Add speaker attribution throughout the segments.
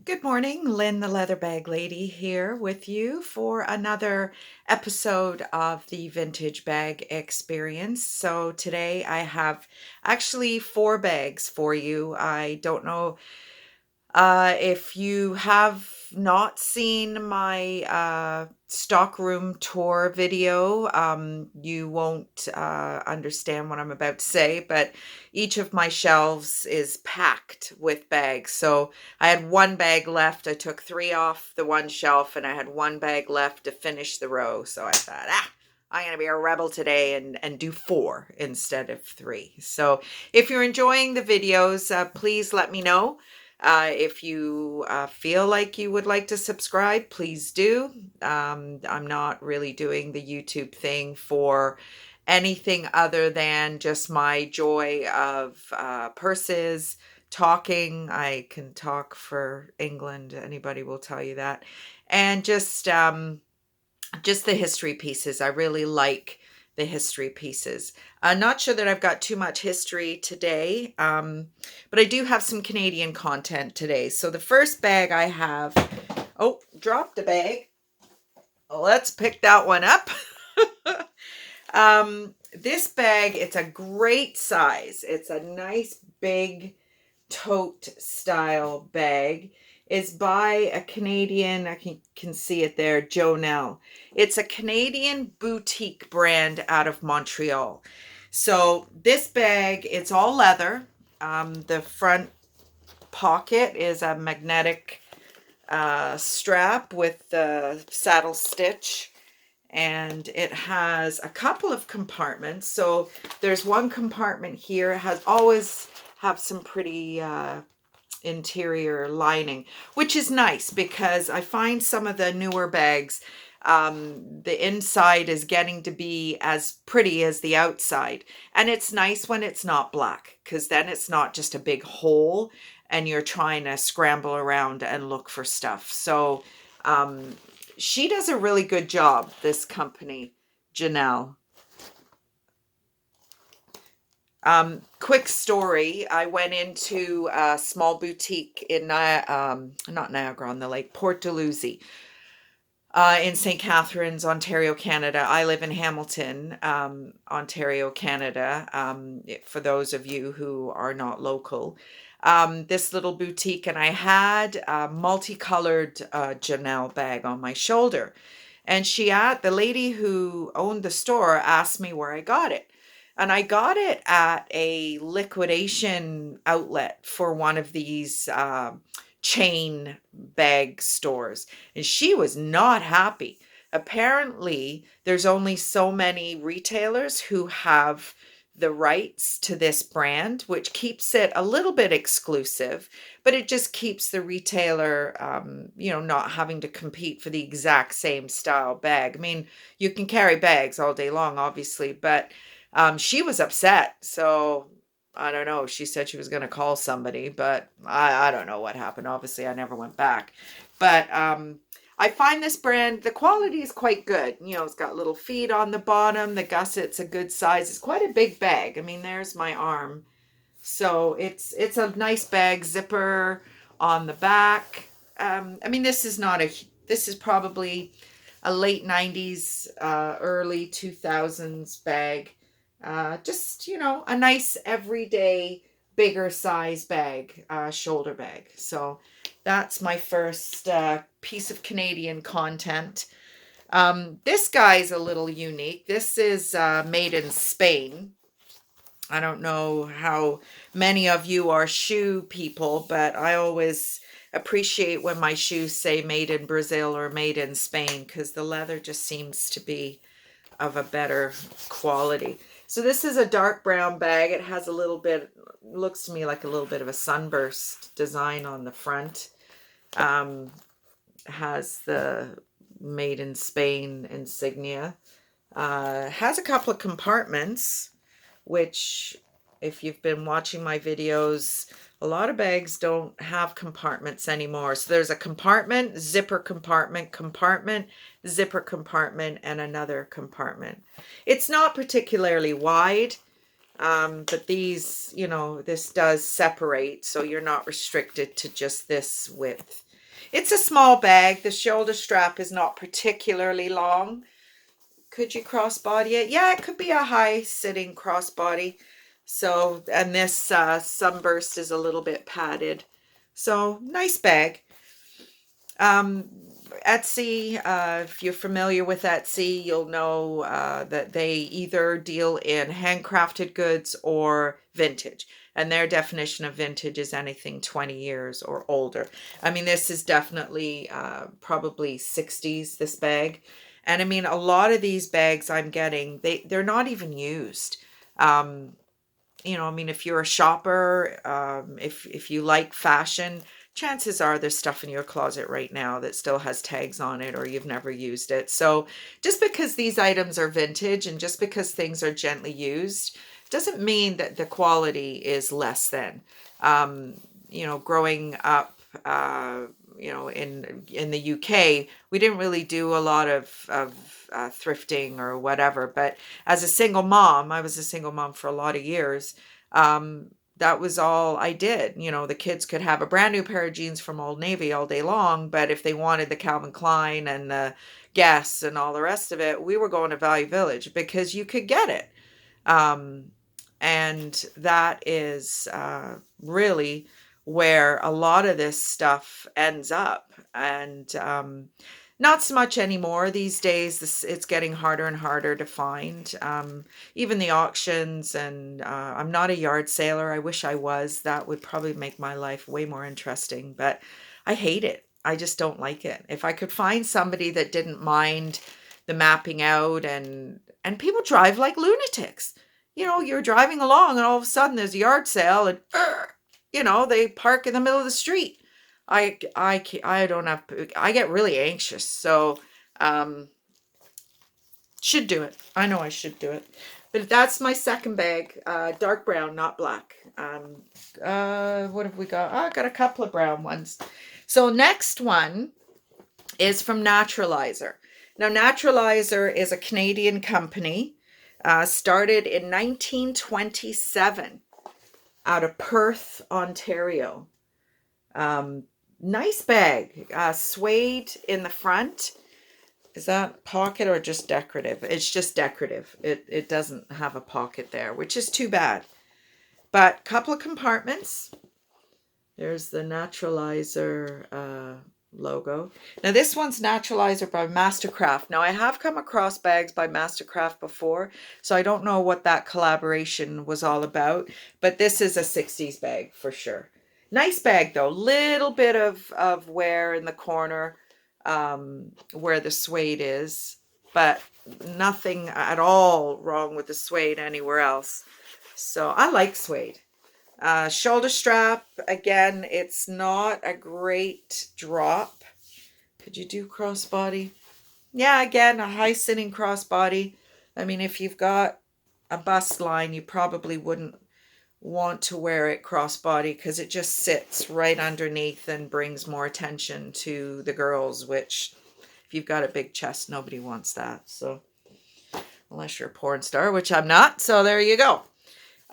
Speaker 1: Good morning, Lynn the Leather Bag Lady here with you for another episode of the Vintage Bag Experience. So today I have actually four bags for you. I don't know if you have not seen my stockroom tour video, you won't understand what I'm about to say, but each of my shelves is packed with bags. So I had one bag left. I took three off the one shelf, and I had one bag left to finish the row. So I thought, I'm going to be a rebel today and do four instead of three. So if you're enjoying the videos, please let me know. If you feel like you would like to subscribe, please do. I'm not really doing the YouTube thing for anything other than just my joy of purses, talking. I can talk for England. Anybody will tell you that. And just the history pieces. I really like the history pieces. I'm not sure that I've got too much history today, but I do have some Canadian content today. So the first bag I have, oh, dropped a bag. Let's pick that one up. This bag, it's a great size. It's a nice big tote style bag. Is by a Canadian, I can see it there, Jonelle. It's a Canadian boutique brand out of Montreal. So this bag, it's all leather. The front pocket is a magnetic strap with the saddle stitch, and it has a couple of compartments. So there's one compartment here. It has always have some pretty interior lining, which is nice because I find some of the newer bags, the inside is getting to be as pretty as the outside. And it's nice when it's not black, because then it's not just a big hole and you're trying to scramble around and look for stuff. So she does a really good job, this company, Janelle. Quick story. I went into a small boutique in not Niagara on the Lake, Port Dalhousie, in St. Catharines, Ontario, Canada. I live in Hamilton, Ontario, Canada. For those of you who are not local, this little boutique, and I had a multicolored Janelle bag on my shoulder, and the lady who owned the store asked me where I got it. And I got it at a liquidation outlet for one of these chain bag stores. And she was not happy. Apparently, there's only so many retailers who have the rights to this brand, which keeps it a little bit exclusive, but it just keeps the retailer, not having to compete for the exact same style bag. I mean, you can carry bags all day long, obviously, but she was upset. So I don't know. She said she was going to call somebody, but I don't know what happened. Obviously, I never went back. But I find this brand, the quality is quite good. It's got little feet on the bottom. The gusset's a good size. It's quite a big bag. I mean, there's my arm. So it's a nice bag, zipper on the back. I mean, this is probably a late 90s, early 2000s bag. Just, a nice everyday bigger size bag, shoulder bag. So that's my first piece of Canadian content. This guy's a little unique. This is made in Spain. I don't know how many of you are shoe people, but I always appreciate when my shoes say made in Brazil or made in Spain, because the leather just seems to be of a better quality. So this is a dark brown bag. It has a little bit, looks to me like a little bit of a sunburst design on the front. Has the made in Spain insignia. Has a couple of compartments, which if you've been watching my videos, a lot of bags don't have compartments anymore. So there's a compartment, zipper compartment, compartment, zipper compartment, and another compartment. It's not particularly wide, but these, this does separate, so you're not restricted to just this width. It's a small bag. The shoulder strap is not particularly long. Could you crossbody it? Yeah, it could be a high sitting crossbody. So, and this sunburst is a little bit padded. So, nice bag. Um, Etsy, if you're familiar with Etsy, you'll know that they either deal in handcrafted goods or vintage. And their definition of vintage is anything 20 years or older. I mean, this is definitely probably 60s, this bag. And I mean, a lot of these bags I'm getting, they're not even used. Um, I mean, if you're a shopper, if you like fashion, chances are there's stuff in your closet right now that still has tags on it or you've never used it. So just because these items are vintage and just because things are gently used doesn't mean that the quality is less than. Growing up, in the UK, we didn't really do a lot of thrifting or whatever. But as a single mom, I was a single mom for a lot of years. That was all I did. The kids could have a brand new pair of jeans from Old Navy all day long, but if they wanted the Calvin Klein and the Guess and all the rest of it, we were going to Value Village because you could get it. And that is really where a lot of this stuff ends up. And not so much anymore these days. It's getting harder and harder to find. Even the auctions, and I'm not a yard sailor. I wish I was. That would probably make my life way more interesting, but I hate it. I just don't like it. If I could find somebody that didn't mind the mapping out, and people drive like lunatics. You're driving along and all of a sudden there's a yard sale and they park in the middle of the street. I don't have, I get really anxious. So, should do it. I know I should do it. But that's my second bag, dark brown, not black. What have we got? I got a couple of brown ones. So next one is from Naturalizer. Now, Naturalizer is a Canadian company, started in 1927 out of Perth, Ontario. Nice bag, suede in the front. Is that pocket or just decorative? It's just decorative. It doesn't have a pocket there, which is too bad. But couple of compartments. There's the Naturalizer logo. Now this one's Naturalizer by Mastercraft. Now I have come across bags by Mastercraft before, so I don't know what that collaboration was all about, but this is a 60s bag for sure. Nice bag though, little bit of wear in the corner where the suede is, but nothing at all wrong with the suede anywhere else. So I like suede. Shoulder strap, again, it's not a great drop. Could you do crossbody? Yeah, again, a high sitting crossbody. I mean, if you've got a bust line, you probably wouldn't want to wear it crossbody because it just sits right underneath and brings more attention to the girls, which if you've got a big chest, nobody wants that. So unless you're a porn star, which I'm not. So there you go.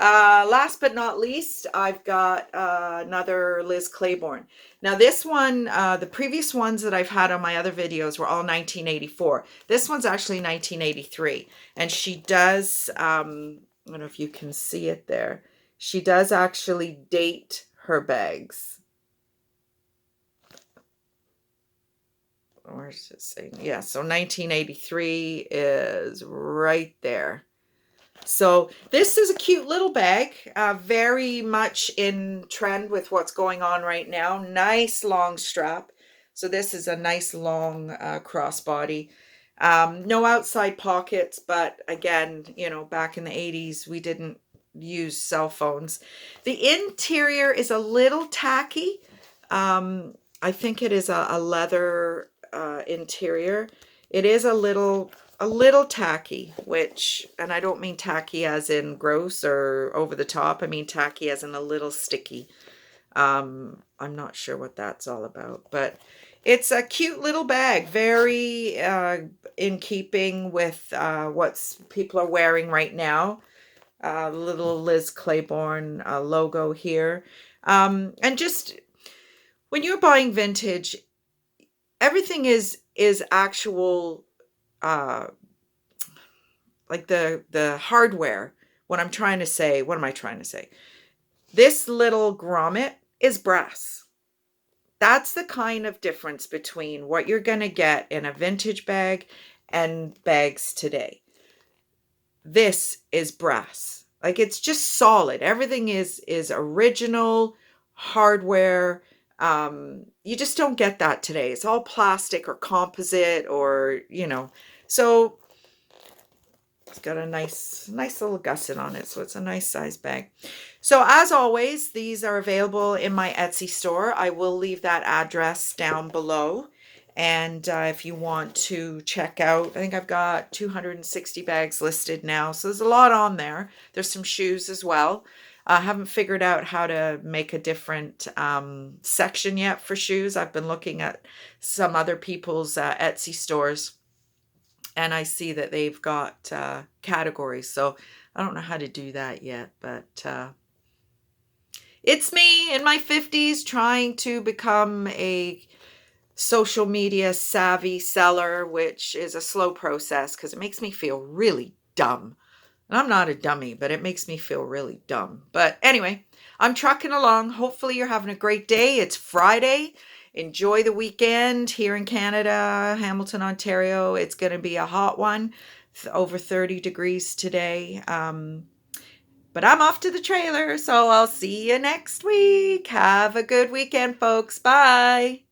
Speaker 1: Last but not least, I've got another Liz Claiborne. Now this one, the previous ones that I've had on my other videos were all 1984. This one's actually 1983. And she does, I don't know if you can see it there. She does actually date her bags. Where's it saying? Yeah, so 1983 is right there. So this is a cute little bag, very much in trend with what's going on right now. Nice long strap. So this is a nice long crossbody. No outside pockets, but again, back in the 80s, we didn't use cell phones. The interior is a little tacky. I think it is a leather interior. It is a little tacky, which, and I don't mean tacky as in gross or over the top. I mean tacky as in a little sticky. I'm not sure what that's all about, but it's a cute little bag, very in keeping with what people are wearing right now. Little Liz Claiborne logo here. And just when you're buying vintage, everything is actual, uh, like the hardware. What I'm trying to say, what am I trying to say? This little grommet is brass. That's the kind of difference between what you're going to get in a vintage bag and bags today. This is brass. Like, it's just solid. Everything is original hardware. You just don't get that today. It's all plastic or composite or, So it's got a nice little gusset on it, so it's a nice size bag. So as always, these are available in my Etsy store. I will leave that address down below. And if you want to check out, I think I've got 260 bags listed now. So there's a lot on there. There's some shoes as well. I haven't figured out how to make a different section yet for shoes. I've been looking at some other people's Etsy stores, and I see that they've got categories. So I don't know how to do that yet, but it's me in my 50s trying to become a social media savvy seller, which is a slow process because it makes me feel really dumb. And I'm not a dummy, but it makes me feel really dumb. But anyway, I'm trucking along. Hopefully you're having a great day. It's Friday. Enjoy the weekend here in Canada, Hamilton, Ontario. It's going to be a hot one, over 30 degrees today. But I'm off to the trailer, so I'll see you next week. Have a good weekend, folks. Bye.